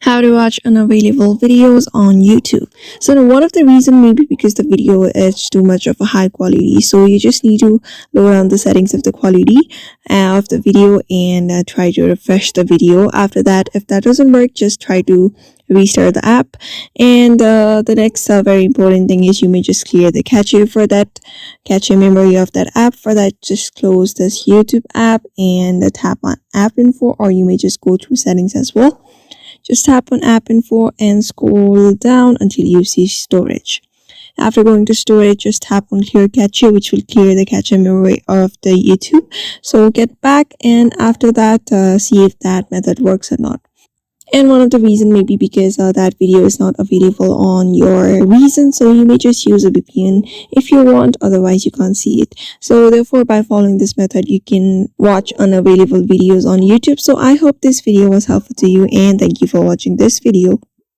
How to watch unavailable videos on YouTube. So now one of the reason maybe because the video is too much of a high quality. So you just need to lower down the settings of the quality of the video and try to refresh the video. After that, if that doesn't work, just try to restart the app. And the next very important thing is you may just clear the cache for that cache memory of that app. For that, just close this YouTube app and tap on app info, or you may just go through settings as well. Just tap on app info and scroll down until you see storage. After going to storage, just tap on clear cache, which will clear the cache memory of the YouTube. So get back, and after that, see if that method works or not. And one of the reason may be because that video is not available on your region, so you may just use a VPN if you want, otherwise you can't see it. So therefore, by following this method, you can watch unavailable videos on YouTube. So I hope this video was helpful to you, and thank you for watching this video.